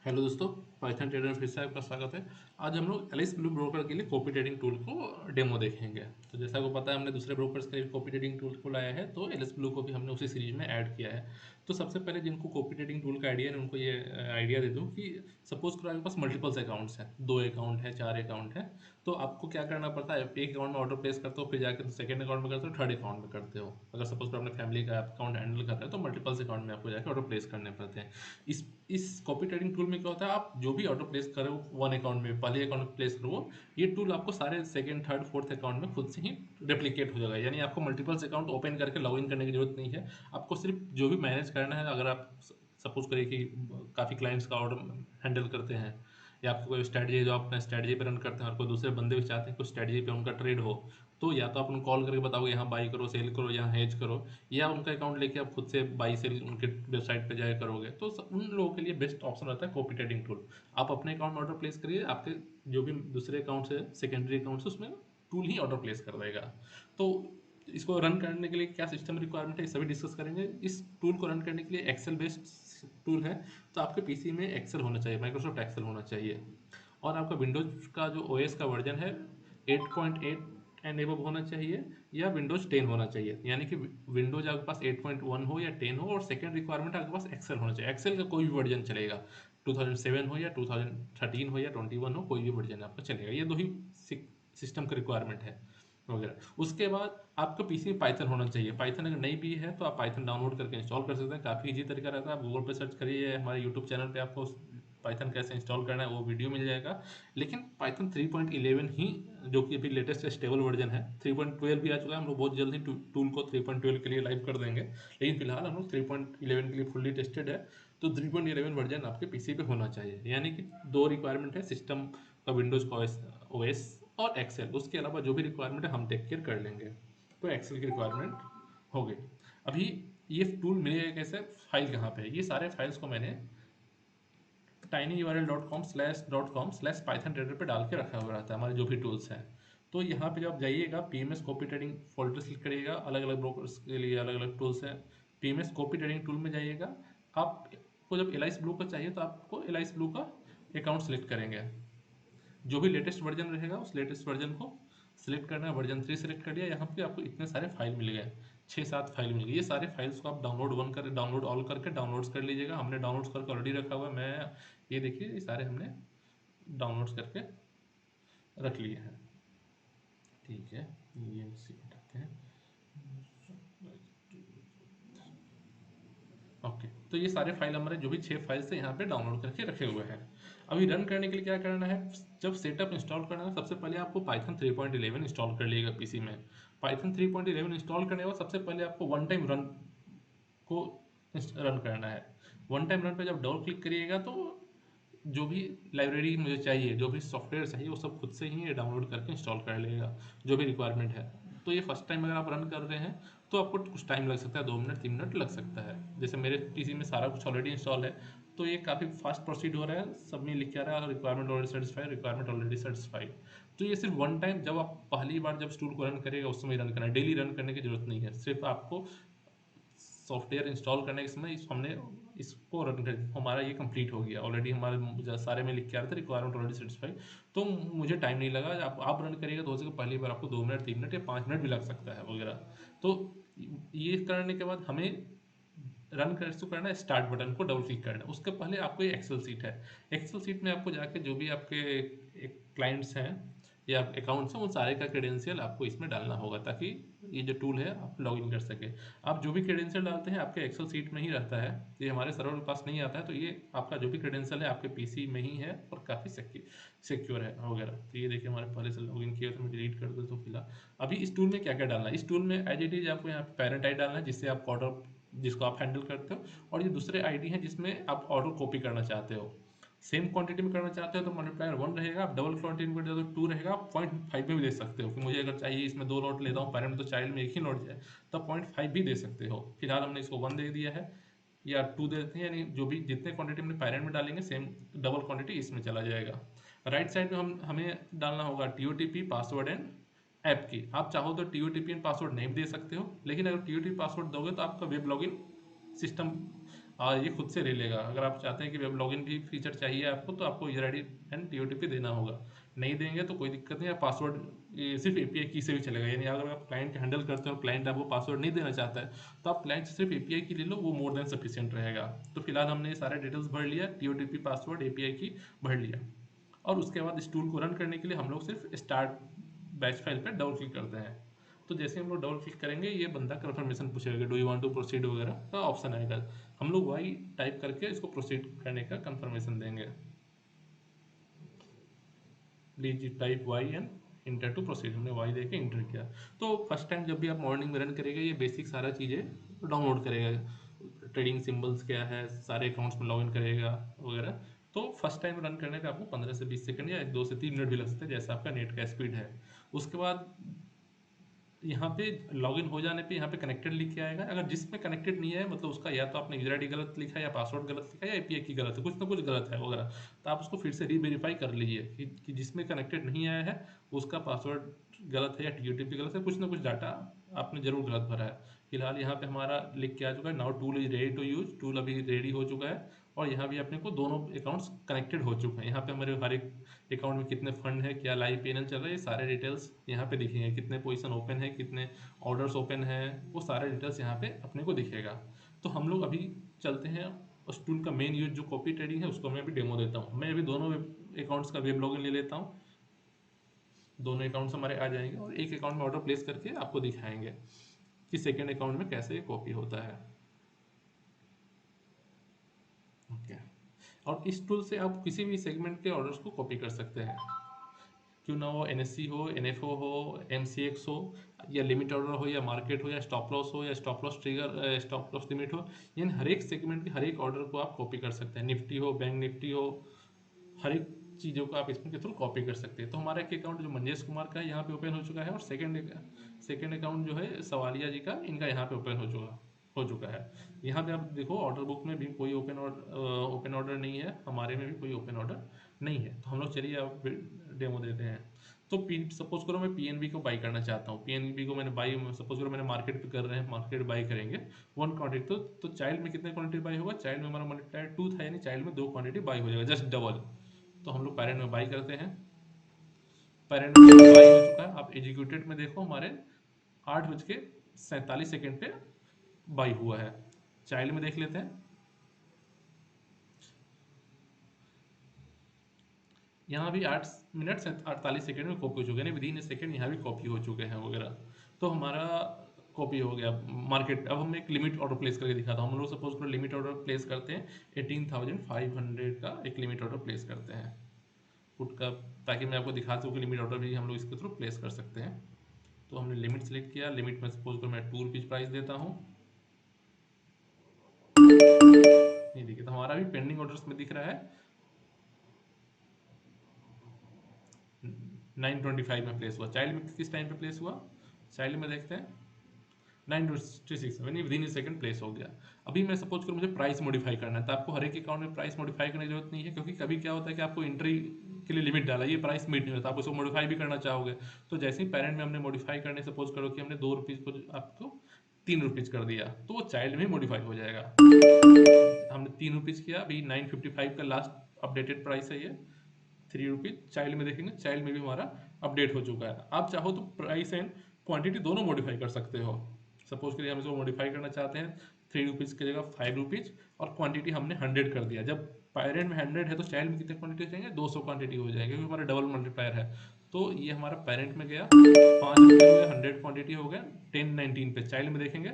Hello दोस्तों, Python trader में फिर से आपका स्वागत है। आज हम लोग एलिस ब्लू ब्रोकर के लिए कॉपी ट्रेडिंग टूल को डेमो देखेंगे। तो जैसा आपको पता है, हमने दूसरे ब्रोकर्स के लिए कॉपी ट्रेडिंग टूल को लाया है, तो एलिस ब्लू को भी हमने उसी सीरीज में ऐड किया है। तो सबसे पहले जिनको कॉपी ट्रेडिंग टूल का आइडिया है, उनको ये आइडिया दे दूँ कि सपोज करो आपके पास मल्टीपल्स अकाउंट्स हैं, 2 अकाउंट है, 4 अकाउंट है। तो आपको क्या करना पड़ता है, एक अकाउंट में ऑर्डर प्लेस करते हो, फिर जाकर सेकंड अकाउंट में करते हो, थर्ड अकाउंट में करते हो। अगर सपोज करो अपने फैमिली का अकाउंट हैंडल कर रहे हो, तो मल्टीपल्स अकाउंट में आपको जाकर ऑर्डर प्लेस करने पड़ते हैं। इस कॉपी ट्रेडिंग टूल में क्या होता है, आप जो भी ऑर्डर प्लेस करो वन अकाउंट में, पहले अकाउंट में प्लेस करो, ये टूल आपको सारे सेकंड थर्ड फोर्थ अकाउंट में खुद से ही रेप्लिकेट हो जाएगा। यानी आपको मल्टीपल्स अकाउंट ओपन करके लॉगिन करने की जरूरत नहीं है। आपको सिर्फ जो भी मैनेज करना है, अगर आप सपोज करिए कि काफ़ी क्लाइंट्स का ऑर्डर हैंडल करते हैं, या आपको कोई स्ट्रैटेजी जो आप अपने स्ट्रैटेजी पे रन करते हैं और कोई दूसरे बंदे भी चाहते हैं कुछ स्ट्रैटेजी पे उनका ट्रेड हो, तो या तो आप उनको कॉल करके बताओगे यहाँ बाई करो, सेल करो, यहाँ हेज करो, या उनका अकाउंट लेके आप खुद से बाई सेल उनके वेबसाइट पे जाया करोगे। तो उन लोगों के लिए बेस्ट ऑप्शन रहता है कॉपी ट्रेडिंग टूल। आप अपने अकाउंट में ऑर्डर प्लेस करिए, आपके जो भी दूसरे अकाउंट है, सेकेंडरी अकाउंट है, उसमें टूल ही ऑर्डर प्लेस कर देगा। तो इसको रन करने के लिए क्या सिस्टम रिक्वायरमेंट है, ये सभी डिस्कस करेंगे। इस टूल को रन करने के लिए एक्सेल बेस्ड टूल है, तो आपके पीसी में एक्सेल होना चाहिए, माइक्रोसॉफ्ट एक्सेल होना चाहिए। और आपका विंडोज का जो ओएस का वर्जन है 8.8 एंड एबव होना चाहिए, या विंडोज 10 होना चाहिए। यानी कि विंडोज आपके पास 8.1 हो या 10 हो, और सेकंड रिक्वायरमेंट आपके पास एक्सेल होना चाहिए। एक्सेल का कोई भी वर्जन चलेगा, 2007 हो या 2013 हो या 21 हो, कोई भी वर्जन आपका चलेगा। ये दो ही सिस्टम का रिक्वायरमेंट है वगैरह। उसके बाद आपका पीसी में पाइथन होना चाहिए। पाइथन अगर नहीं भी है तो आप पाइथन डाउनलोड करके इंस्टॉल कर सकते हैं, काफ़ी इजी तरीका रहता है। आप गूगल पे सर्च करिए, हमारे यूट्यूब चैनल पे आपको पाइथन कैसे इंस्टॉल करना है वो वीडियो मिल जाएगा। लेकिन पाइथन 3.11 ही, जो कि अभी लेटेस्ट स्टेबल वर्जन है, 3.12 भी आ चुका है। हम लोग बहुत जल्द ही टूल को 3.12 के लिए लाइव कर देंगे, लेकिन फिलहाल हम लोग 3.11 के लिए फुल्ली टेस्टेड है। तो 3.11 वर्जन आपके पीसी पे होना चाहिए। यानी कि दो रिक्वायरमेंट है सिस्टम का, विंडोज का ओएस और एक्सेल। उसके अलावा जो भी रिक्वायरमेंट है हम टेक केयर कर लेंगे। तो एक्सेल की रिक्वायरमेंट हो गई। अभी ये टूल मिलेगा कैसे, फाइल कहाँ पे है, ये सारे फाइल्स को मैंने tinyurl.com/.com/python ट्रेडर पे डाल के रखा हुआ रहता है, हमारे जो भी टूल्स हैं। तो यहाँ पे जब आप जाइएगा, PMS copy trading folder select करिएगा, अलग अलग ब्रोकर्स के लिए अलग अलग टूल्स हैं। पीएमएस कॉपी ट्रेडिंग टूल में जाइएगा। आपको जब एलाइस ब्लू का चाहिए, तो आपको एलाइस ब्लू का अकाउंट सेलेक्ट करेंगे। जो भी लेटेस्ट वर्जन रहेगा उस लेटेस्ट वर्जन को सिलेक्ट करना है। वर्जन 3 सेलेक्ट कर लिया। यहाँ पे आपको इतने सारे फाइल मिल गए, 6-7 फाइल मिल गई। ये सारे फाइल्स को आप डाउनलोड ऑल करके डाउनलोड्स कर लीजिएगा। हमने डाउनलोड्स करके ऑलरेडी रखा हुआ है। मैं ये देखिए, ये सारे हमने डाउनलोड्स करके रख लिए हैं। ठीक है, ये इसी हटाते हैं। ओके, तो ये सारे फाइल हमारे जो भी 6 फाइल्स थे यहाँ पे डाउनलोड करके रखे हुए हैं। अभी रन करने के लिए क्या करना है, जब सेटअप इंस्टॉल करना है, सबसे पहले आपको पाइथन 3.11 इंस्टॉल कर लीजिएगा पीसी में। पाइथन 3.11 इंस्टॉल करने के बाद सबसे पहले आपको वन टाइम रन को रन करना है। वन टाइम रन पे जब डबल क्लिक करिएगा, तो जो भी लाइब्रेरी मुझे चाहिए, जो भी सॉफ्टवेयर चाहिए, वो सब खुद से ही डाउनलोड करके इंस्टॉल कर लेगा, जो भी रिक्वायरमेंट है। तो ये फर्स्ट टाइम अगर आप रन कर रहे हैं, तो आपको कुछ टाइम लग सकता है, 2 मिनट 3 मिनट लग सकता है। जैसे मेरे पीसी में सारा कुछ ऑलरेडी इंस्टॉल है, तो ये काफ़ी फास्ट प्रोसीड हो रहा है। सब में लिख के आ रहा है requirement already satisfied, requirement already satisfied. तो ये सिर्फ वन टाइम, जब आप पहली बार जब टूल को रन करेगा उस समय रन करना है, डेली रन करने की जरूरत नहीं है। सिर्फ आपको सॉफ्टवेयर इंस्टॉल करने के समय हमने इसको रन कर, हमारा ये कंप्लीट हो गया ऑलरेडी। हमारे सारे में लिख के आ रहे थे रिक्वायरमेंट ऑलरेडी सेटिस्फाइड। तो मुझे टाइम नहीं लगा। आप रन करिएगा तो हो सके पहली बार आपको 2 मिनट 3 मिनट या 5 मिनट भी लग सकता है वगैरह। तो ये करने के बाद हमें रन कर इसको करना है, स्टार्ट बटन को डबल क्लिक करना है। उसके पहले आपको ये एक्सेल सीट है, एक्सेल सीट में आपको जाके जो भी आपके क्लाइंट्स हैं या अकाउंट्स हैं, उन सारे का क्रेडेंशियल आपको इसमें डालना होगा, ताकि ये जो टूल है आप लॉगिन कर सके। आप जो भी क्रेडेंशियल डालते हैं आपके एक्सेल सीट में ही रहता है, ये हमारे सर्वर के पास नहीं आता है। तो ये आपका जो भी क्रेडेंशियल है आपके पीसी में ही है, और काफ़ी सिक्योर है वगैरह। तो ये देखिए, हमारे पहले से लॉगिन किया, तो मैं डिलीट कर दूँ। तो फिलहाल अभी इस टूल में क्या क्या डालना है, इस टूल में एज इट इज आपको यहाँ पे पेरेंट आई डालना है, जिससे आप ऑर्डर, जिसको आप हैंडल करते हो। और ये दूसरे आईडी हैं जिसमें आप ऑर्डर कॉपी करना चाहते हो। सेम क्वांटिटी में करना चाहते हो तो मल्टीप्लायर 1 रहेगा, आप डबल क्वांटिटी में करते हो तो 2 रहेगा। आप 0.5 में भी दे सकते हो कि मुझे अगर चाहिए इसमें 2 नोट लेता हूँ पेरेंट तो चाइल्ड में एक ही नोट जाए, तो 0.5 भी दे सकते हो। फिलहाल हमने इसको 1 दे दिया है, या 2 दे देते हैं। यानी जो भी जितने क्वांटिटी हमने पेरेंट में डालेंगे, सेम डबल क्वांटिटी इसमें चला जाएगा। राइट साइड में हमें डालना होगा TOTP पासवर्ड एंड ऐप की। आप चाहो तो TOTP एंड पासवर्ड नहीं भी दे सकते हो, लेकिन अगर TOTP पासवर्ड दोगे तो आपका वेब लॉगिन सिस्टम और ये खुद से ले लेगा। अगर आप चाहते हैं कि वेब लॉगिन भी फीचर चाहिए आपको, तो आपको यूजर आईडी एंड टीओटीपी देना होगा। नहीं देंगे तो कोई दिक्कत नहीं है, पासवर्ड ये सिर्फ एपीआई की से भी चलेगा। यानी अगर आप क्लाइंट हैंडल करते हो और क्लाइंट आपको पासवर्ड नहीं देना चाहता है, तो आप क्लाइंट से सिर्फ एपीआई की ले लो, वो मोर देन सफिशियंट रहेगा। तो फिलहाल हमने ये सारे डिटेल्स भर लिया, टीओटीपी, पासवर्ड, एपीआई की भर लिया। और उसके बाद इस टूल को रन करने के लिए हम लोग सिर्फ स्टार्ट बैच फाइल पर डबल क्लिक करते हैं। तो जैसे हम लोग डबल क्लिक करेंगे, ये बंदा कन्फर्मेशन पूछेगा, do you want to proceed वगैरह का ऑप्शन आएगा। हम लोग वाई टाइप करके इसको प्रोसीड करने का कन्फर्मेशन देंगे। Please type Y and enter to proceed. हमने वाई दे के इंटर किया। तो फर्स्ट टाइम जब भी आप मॉर्निंग में रन करेगा, ये बेसिक सारा चीज़ें डाउनलोड करेगा। ट्रेडिंग सिंबल्स क्या है, सारे अकाउंट्स में लॉगिन करेगा वगैरह। तो फर्स्ट टाइम रन करने पे आपको 15 से 20 सेकंड या 2 से 3 मिनट भी लग सकते हैं, जैसा आपका नेट का स्पीड है। उसके बाद यहाँ पे लॉगिन हो जाने पे यहाँ पे कनेक्टेड लिख के आएगा। अगर जिसमें कनेक्टेड नहीं है, मतलब उसका या तो आपने यूजर आईडी गलत लिखा है, या पासवर्ड गलत लिखा है, या एपीआई की गलत है, कुछ ना कुछ गलत है वगैरह, तो आप उसको फिर से रीवेरीफाई कर लीजिए कि जिसमें कनेक्टेड नहीं आया है उसका पासवर्ड गलत है या टीओटीपी गलत है, कुछ ना कुछ डाटा आपने जरूर गलत भरा है। फिलहाल यहाँ पे हमारा लिख के आ चुका है, now tool is ready to use. Tool अभी रेडी हो चुका है, और यहाँ भी अपने को दोनों अकाउंट्स कनेक्टेड हो चुके हैं। यहाँ पे हमारे हर एक अकाउंट में कितने फंड है, क्या लाइव पेनल चल रहा है, ये सारे डिटेल्स यहाँ पे दिखेंगे। कितने पोजीशन ओपन है, कितने ऑर्डर्स ओपन है, वो सारे डिटेल्स यहाँ पे अपने को दिखेगा। तो हम लोग अभी चलते हैं उस टूल का मेन यूज जो कॉपी ट्रेडिंग है, उसको मैं अभी डेमो देता हूँ। मैं अभी दोनों अकाउंट्स का वेब लॉगिन ले लेता हूँ। दोनों अकाउंट्स हमारे आ जाएंगे, और एक अकाउंट में ऑर्डर प्लेस करके आपको दिखाएंगे कि सेकेंड अकाउंट में कैसे कॉपी होता है। ओके। और इस टूल से आप किसी भी सेगमेंट के ऑर्डर्स को कॉपी कर सकते हैं, क्यों ना वो एनएससी हो, एनएफओ हो, एमसीएक्स हो, या लिमिट ऑर्डर हो, या मार्केट हो, या स्टॉप लॉस हो, या stop loss trigger, stop loss limit हो। यानी हर एक सेगमेंट के हर एक ऑर्डर को आप कॉपी कर सकते हैं। निफ्टी हो, बैंक निफ्टी हो, हर एक चीज़ों को आप इसमें के थ्रू कॉपी कर सकते हैं। तो हमारा एक अकाउंट जो मंजेश कुमार का है यहाँ पे ओपन हो चुका है, और सेकंड अकाउंट जो है सवालिया जी का, इनका यहाँ पे ओपन हो चुका है। यहाँ पे आप देखो, ऑर्डर बुक में भी कोई ओपन ऑर्डर नहीं है, हमारे में भी कोई ओपन ऑर्डर नहीं है। तो हम लोग चलिए अब डेमो देते हैं। तो सपोज करो मैं पीएनबी को बाई करना चाहता हूँ। पीएनबी को मैंने बाई, सपोज करो मैंने मार्केट पे कर रहे हैं, मार्केट बाई करेंगे वन क्वांटिटी। तो चाइल्ड में कितने क्वांटिटी बाई होगा, चाइल्ड में हमारा मल्टीप्लायर 2 था, यानी चाइल्ड में 2 क्वांटिटी बाई हो जाएगा, जस्ट डबल। तो हम लोग पेरेंट में बाई करते हैं। पेरेंट में बाई हो चुका है। आप एग्जीक्यूटेड में देखो, हमारे 8:47 पे बाई हुआ है। चाइल्ड में देख लेते हैं, यहाँ भी 8 मिनट 48 सेकेंड में कॉपी हो चुके हैं, विदिन ए सेकेंड यहाँ भी कॉपी हो चुके हैं वगैरह। तो हमारा कॉपी हो गया मार्केट। अब हम एक लिमिट ऑर्डर प्लेस करके दिखाता हूँ। हम लोग सपोज करो लिमिट ऑर्डर प्लेस करते हैं 18,500 का एक लिमिट ऑर्डर प्लेस करते हैं पुट का, ताकि मैं आपको दिखा सकूँ कि लिमिट ऑर्डर भी हम लोग इसके थ्रू प्लेस कर सकते हैं। तो हमने लिमिट सेलेक्ट किया। लिमिट में सपोज करो मैं 2 रुपीज़ प्राइस देता हूँ। ये देखिए, तो हमारा भी पेंडिंग ऑर्डर्स में दिख रहा है 9:25 में प्लेस हुआ। चाइल्ड में किस टाइम पे प्लेस हुआ, चाइल्ड में देखते हैं 9:26 यानी विदिन ए सेकंड प्लेस हो गया। अभी मैं सपोज करूँ मुझे प्राइस मॉडिफाई करना है, तो आपको हर एक अकाउंट में प्राइस मॉडिफाई करने की जरूरत नहीं है, क्योंकि कभी क्या होता है कि आपको एंट्री के लिए लिमिट डाला, ये प्राइस मीट नहीं होता, आप उसको मॉडिफाई भी करना चाहोगे। तो जैसे ही पेरेंट में हमने मॉडिफाई करने, सपोज करो कि हमने 2 रुपीज़ को आपको 3 रुपीज़ कर दिया, तो वो चाइल्ड में मॉडिफाई हो जाएगा। हमने 3 रुपीज़ किया, अभी 9:55 का लास्ट अपडेटेड प्राइस है ये 3 रुपीज़। चाइल्ड में देखेंगे, चाइल्ड में भी हमारा अपडेट हो चुका है। आप चाहो तो प्राइस एंड क्वांटिटी दोनों मॉडिफाई कर सकते हो। सपोज करिए हम इसको मॉडिफाई करना चाहते हैं, 3 रुपीज़ की जगह 5 रुपीज़, और क्वांटिटी हमने 100 कर दिया। जब पेरेंट में 100 है तो चाइल्ड में कितने क्वांटिटी हो जाएंगे, 200 क्वांटिटी हो जाएगी, क्योंकि हमारा डबल मल्टीप्लायर है। तो ये हमारा पेरेंट में गया 5 रुपये हो गया, 100 क्वांटिटी हो गया 1019 पे। चाइल्ड में देखेंगे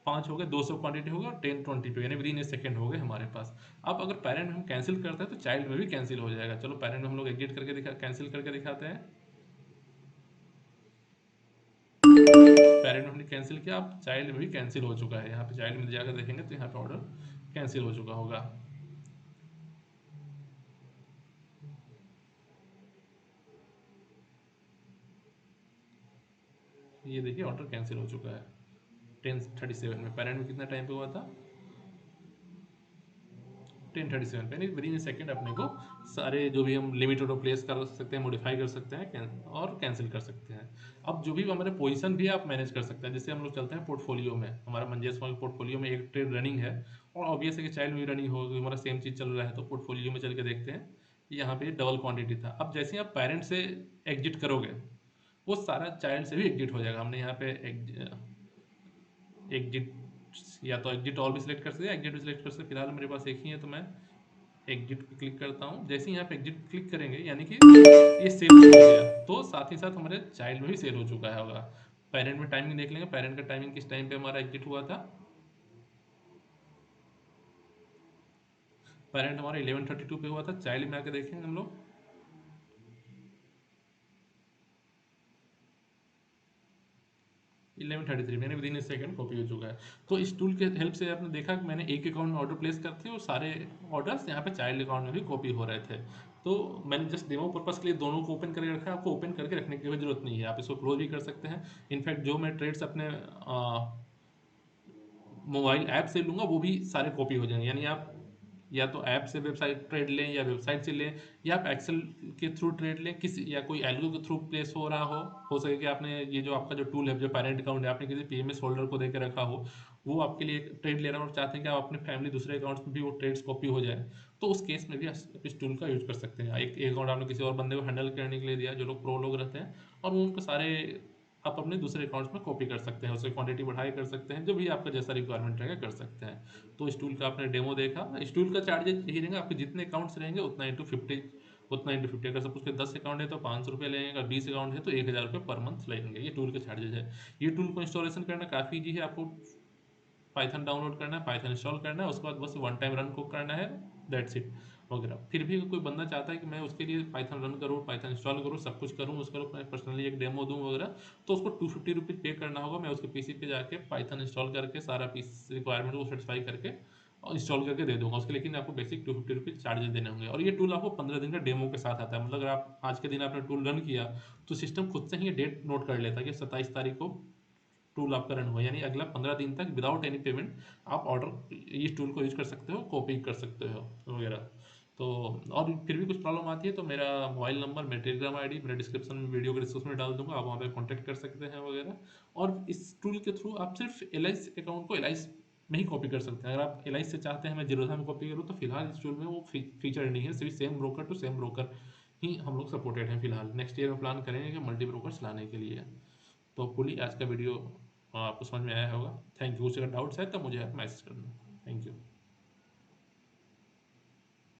5 हो गए, 200 क्वांटिटी हो गया, और 1020 पे, यानी विदिन ए सेकंड हो गए हमारे पास। अब अगर पेरेंट में हम कैंसिल करते हैं तो चाइल्ड में भी कैंसिल हो जाएगा। चलो पेरेंट में हम लोग एग्जिट करके कैंसिल करके दिखाते हैं। पेरेंट में हमने कैंसिल किया, अब चाइल्ड में भी कैंसिल हो चुका है। यहाँ पे चाइल्ड में जाकर देखेंगे तो यहाँ पे ऑर्डर कैंसिल हो चुका होगा। ये देखिए ऑर्डर कैंसिल हो चुका है 10:37 में। पेरेंट में कितना टाइम पे हुआ था, 10:37 पे, यानी विदिन ए सेकेंड अपने को सारे जो भी हम लिमिट ऑर्डर प्लेस कर सकते हैं, मॉडिफाई कर सकते हैं और कैंसिल कर सकते हैं। अब जो भी हमारे पोजीशन भी आप मैनेज कर सकते हैं। जैसे हम लोग चलते हैं पोर्टफोलियो में, हमारा मंजेश स्मॉल पोर्टफोलियो में एक ट्रेड रनिंग है और ऑब्वियस है कि चाइल्ड में भी रनिंग होगी, हमारा सेम चीज़ चल रहा है, तो पोर्टफोलियो में चल के देखते हैं। यहाँ पे डबल क्वांटिटी था। अब जैसे ही आप पेरेंट से एग्जिट करोगे वो सारा चाइल्ड से भी एग्जिट हो जाएगा। हमने यहाँ पे एग्जिट या तो एग्जिट ऑल भी सिलेक्ट कर सकते हैं, एग्जिट भी सिलेक्ट कर सकते हैं। फिलहाल मेरे पास एक ही है तो मैं एग्जिट पे क्लिक करता हूँ। जैसे ही यहाँ पे एग्जिट क्लिक करेंगे यानी कि ये सेल हो गया, तो साथ ही साथ हमारे चाइल्ड में भी सेल हो चुका है होगा। पेरेंट में टाइमिंग देख लेंगे, पेरेंट का टाइमिंग किस टाइम पे हमारा एग्जिट हुआ था। पेरेंट हमारा 11:32 पे हुआ था। चाइल्ड में आके देखेंगे हम लोग 11:33, मैंने विदिन ए सेकंड कॉपी हो चुका है। तो इस टूल के हेल्प से आपने देखा कि मैंने एक अकाउंट में ऑर्डर प्लेस करते और सारे ऑर्डर्स यहाँ पे चाइल्ड अकाउंट में भी कॉपी हो रहे थे। तो मैंने जस्ट डेमो पर्पस के लिए दोनों को ओपन करके रखा है। आपको ओपन करके रखने की कोई जरूरत नहीं है, आप इसको क्लोज भी कर सकते हैं। इनफैक्ट जो मैं ट्रेड्स अपने मोबाइल ऐप से लूँगा वो भी सारे कॉपी हो जाएंगे। यानी आप या तो ऐप से वेबसाइट ट्रेड लें या वेबसाइट से लें या आप एक्सेल के थ्रू ट्रेड लें, किसी या कोई एल्गो के थ्रू प्लेस हो रहा हो सके कि आपने ये जो आपका जो टूल है, जो पेरेंट अकाउंट है, आपने किसी पीएमएस होल्डर को देकर रखा हो, वो आपके लिए ट्रेड ले रहा है और चाहते हैं कि आप अपने फैमिली दूसरे अकाउंट्स में भी वो ट्रेड्स कॉपी हो जाए, तो उस केस में भी आप इस टूल का यूज कर सकते हैं। एक अकाउंट आपने किसी और बंदे को हैंडल करने के लिए दिया, जो लोग प्रो लोग रहते हैं, और वो उनके सारे आप अपने दूसरे अकाउंट्स में कॉपी कर सकते हैं, उसकी क्वांटिटी बढ़ाई कर सकते हैं, जो भी आपका जैसा रिक्वायरमेंट रहेगा कर सकते हैं। तो इस टूल का आपने डेमो देखा। इस टूल का चार्जेस यही रहेगा, आपके जितने अकाउंट्स रहेंगे उतना इंटू 50 अगर सपोज के 10 अकाउंट है तो 500 रुपये लगेंगे, अगर 20 अकाउंट है तो 1000 रुपये पर मंथ लगेंगे। ये टूल के चार्जेस है। ये टूल को इंस्टॉलेशन करना काफ़ी ईजी है। आपको पाइथन डाउनलोड करना है, पाइथन इंस्टॉल करना है, उसके बाद बस वन टाइम रन को करना है, दैट्स इट वगैरह। फिर भी अगर कोई बंदा चाहता है कि मैं उसके लिए पाइथन रन करूँ, पाइथन इंस्टॉल करूँ, सब कुछ करूँ, उसका मैं पर्सनली एक डेमो दूँ वगैरह, तो उसको 250 रुपीज़ पे करना होगा। मैं उसके पीसी पे जाके पाइथन इंस्टॉल करके सारा पीस रिक्वायरमेंट को सेटिस्फाई करके और इंस्टॉल करके दे दूंगा उसके, लेकिन आपको बेसिक 250 रुपीज़ चार्जेस देने होंगे। और ये टूल आपको 15 दिन का डेमो के साथ आता है। मतलब अगर आप आज के दिन आपने टूल रन किया तो सिस्टम खुद से ही डेट नोट कर लेता है कि 27 तारीख को टूल आपका रन हुआ, यानी अगला 15 दिन तक विदाउट एनी पेमेंट आप ऑर्डर इस टूल को यूज कर सकते हो, कॉपी कर सकते हो वगैरह। तो और फिर भी कुछ प्रॉब्लम आती है तो मेरा मोबाइल नंबर, मेरा टेलीग्राम आईडी मेरे डिस्क्रिप्शन में, वीडियो के डिस्क्रिप्शन में डाल दूंगा, आप वहाँ पे कांटेक्ट कर सकते हैं वगैरह। और इस टूल के थ्रू आप सिर्फ एलाइस अकाउंट को एलाइस में ही कॉपी कर सकते हैं। अगर आप एलाइस से चाहते हैं मैं जीरोधा में कॉपी करूँ तो फिलहाल इस टूल में वो फीचर नहीं है। सिर्फ same broker to same broker ही हम लोग सपोर्टेड हैं फिलहाल। नेक्स्ट ईयर में प्लान करेंगे कि मल्टी ब्रोकर्स लाने के लिए। तो होपफुली आज का वीडियो आपको समझ में आया होगा। Thank you. कुछ अगर डाउट्स है तो मुझे आप मैसेज कर दें। Thank you.